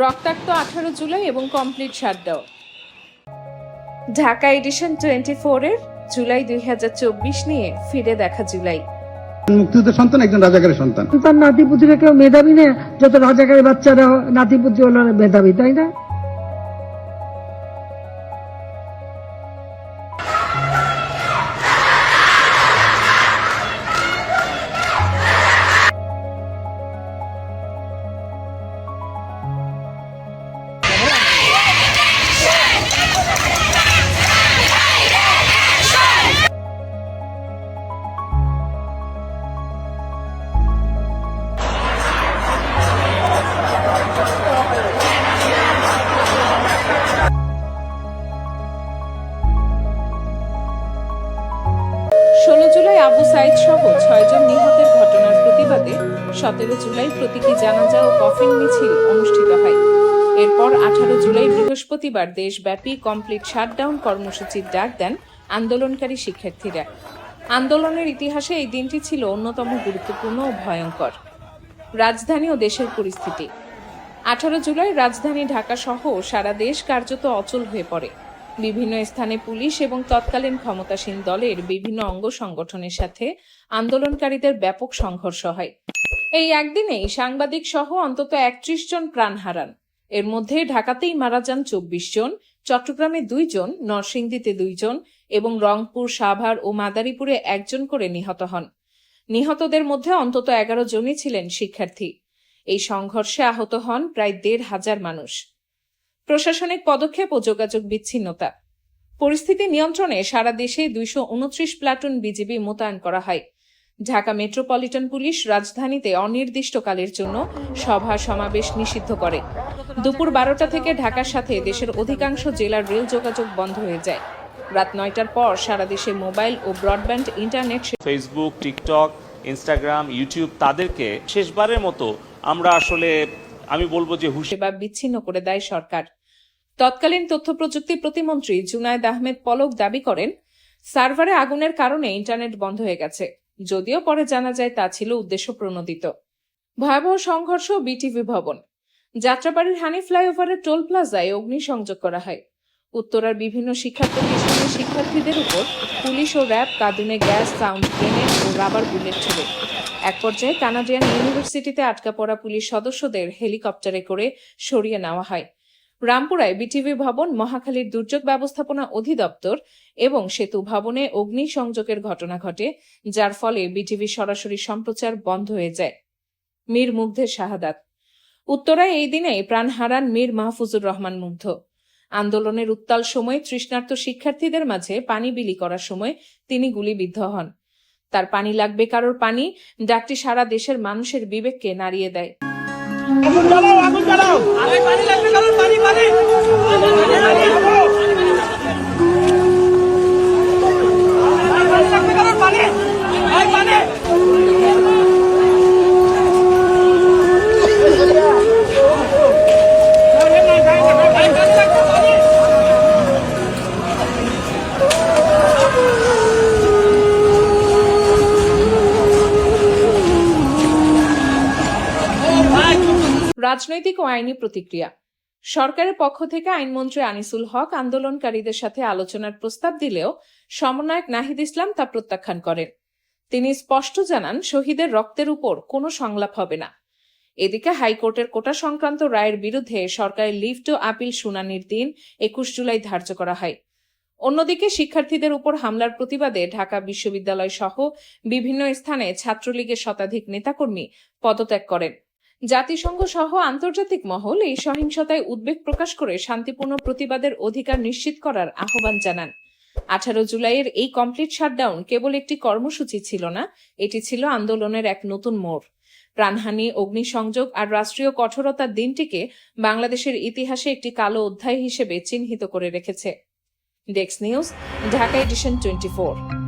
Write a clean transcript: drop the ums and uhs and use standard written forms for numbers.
রক্তাক্ত 18 জুলাই এবং complete shutdown. Dhaka edition 24 এর জুলাই 2024 নিয়ে ফিরে দেখা জুলাই। মুক্তিযুদ্ধের সন্তান, একজন রাজাকারের সন্তান। তার নাতিপুতিরা কেউ মেধাবী না, যত রাজাকারের বাচ্চারা নাতিপুতি হলো মেধাবী, তাই না? জুলাই আবু সাইদ সহ 6 জন নিহতের ঘটনার প্রতিবাদে 17 জুলাই প্রতীকী জানাজা ও কফিন মিছিল অনুষ্ঠিত হয়। এরপর 18 জুলাই বৃহস্পতিবার দেশব্যাপী কমপ্লিট শাটডাউন কর্মসূচির ডাক দেন আন্দোলনকারী শিক্ষার্থীরা। আন্দোলনের ইতিহাসে এই দিনটি ছিল অন্যতম গুরুত্বপূর্ণ ও ভয়ঙ্কর। রাজধানী ও দেশের পরিস্থিতি। 18 জুলাই রাজধানী ঢাকা সহ সারা দেশ কার্যত অচল হয়ে পড়ে। বিভিন্ন স্থানে পুলিশ এবং তৎকালীন ক্ষমতাসীন দলের বিভিন্ন অঙ্গ সংগঠনের সাথে আন্দোলনকারীদের ব্যাপক সংঘর্ষ হয়। এই একদিনেই সাংবাদিক সহ অন্তত 31 জন প্রাণ হারান। এর মধ্যে ঢাকাতেই মারা যান 24 জন, চট্টগ্রামে 2 জন, নরসিংদীতে 2 জন এবং রংপুর, সাভার ও মাদারীপুরে 1 জন করে নিহত হন। নিহতদের মধ্যে অন্তত 11 জনই ছিলেন শিক্ষার্থী। এই সংঘর্ষে আহত হন প্রায় 1,500 মানুষ। প্রশাসনিক পদক্ষেপ ও যোগাযোগ বিচ্ছিন্নতা। পরিস্থিতি নিয়ন্ত্রণে সারা দেশে 229 প্লাটুন বিজিবি মোতায়েন করা হয়। ঢাকা মেট্রোপলিটন পুলিশ রাজধানীতে অনির্দিষ্টকালের জন্য সভা সমাবেশ নিষিদ্ধ করে। দুপুর 12টা থেকে ঢাকার সাথে দেশের অধিকাংশ জেলার রেল যোগাযোগ বন্ধ হয়ে যায়। রাত 9টার পর সারা দেশে মোবাইল ও broadband internet, Facebook, TikTok, Instagram, YouTube তাদেরকে শেষবারের মতো আমরা আসলে আমি বলবো যে সেবা বিচ্ছিন্ন করে দেয় সরকার। তৎকালীন তথ্য প্রযুক্তি প্রতিমন্ত্রী জুনায়েদ আহমেদ পলক দাবি করেন, সার্ভারে আগুনের কারণে ইন্টারনেট বন্ধ হয়ে গেছে, যদিও পরে জানা যায় তা ছিল উদ্দেশ্য প্রণোদিত। ভয়াবহ সংঘর্ষ বিটিভি ভবন। যাত্রাবাড়ির হানি ফ্লাইওভারের টোল প্লাজায় অগ্নিসংযোগ করা হয়। উত্তরার বিভিন্ন শিক্ষা প্রতিষ্ঠানের শিক্ষার্থীদের উপর পুলিশ ও র্যাব কাঁদুনে গ্যাস, সাউন্ড গ্রেনেড ও রাবার বুলেট ছোড়ে। এক পর্যায়ে কানাডিয়ান ইউনিভার্সিটিতে আটকা পড়া পুলিশ সদস্যদের হেলিকপ্টারে করে সরিয়ে নেওয়া হয়। রামপুরায় বিটিভি ভবন, মহাখালীর দুর্যোগ ব্যবস্থাপনা অধিদপ্তর এবং সেতু ভবনে অগ্নিসংযোগের ঘটনা ঘটে, যার ফলে বিটিভি সরাসরি সম্প্রচার বন্ধ হয়ে যায়। মীর মুগ্ধের শাহাদাত। উত্তরায় এই দিনে প্রাণ হারান মীর মাহফুজুর রহমান মুগ্ধ। আন্দোলনের উত্তাল সময়ে তৃষ্ণার্ত শিক্ষার্থীদের মাঝে পানি বিলি করার সময় তিনি গুলিবিদ্ধ হন। তার পানি লাগবে কারোর পানি ডাকটি সারা দেশের মানুষের বিবেককে নাড়িয়ে দেয়। রাজনৈতিক ও আইনি প্রতিক্রিয়া। সরকারের পক্ষ থেকে আইনমন্ত্রী আনিসুল হক আন্দোলনকারীদের সাথে আলোচনার প্রস্তাব দিলেও সমন্বয়ক নাহিদ ইসলাম তা প্রত্যাখ্যান করেন। তিনি স্পষ্ট জানান, শহীদের রক্তের উপর কোনো সংলাপ হবে না। এদিকে হাইকোর্টের কোটা সংক্রান্ত রায়ের বিরুদ্ধে সরকারের লিভ টু আপিল শুনানির দিন 21 জুলাই ধার্য করা হয়। অন্যদিকে শিক্ষার্থীদের উপর হামলার প্রতিবাদে ঢাকা বিশ্ববিদ্যালয় সহ বিভিন্ন স্থানে ছাত্রলীগের শতাধিক নেতাকর্মী পদত্যাগ করেন। জাতিসংঘ সহ আন্তর্জাতিক মহল এই সহিংসতায় উদ্বেগ প্রকাশ করে শান্তিপূর্ণ প্রতিবাদের অধিকার নিশ্চিত করার আহ্বান জানান। 18 জুলাইয়ের এই কমপ্লিট শাটডাউন কেবল একটি কর্মসূচি ছিল না, এটি ছিল আন্দোলনের এক নতুন মোড়। প্রাণহানি, অগ্নিসংযোগ আর রাষ্ট্রীয় কঠোরতার দিনটিকে বাংলাদেশের ইতিহাসে একটি কালো অধ্যায় হিসেবে চিহ্নিত করে রেখেছে। Desk news, Dhaka edition 24।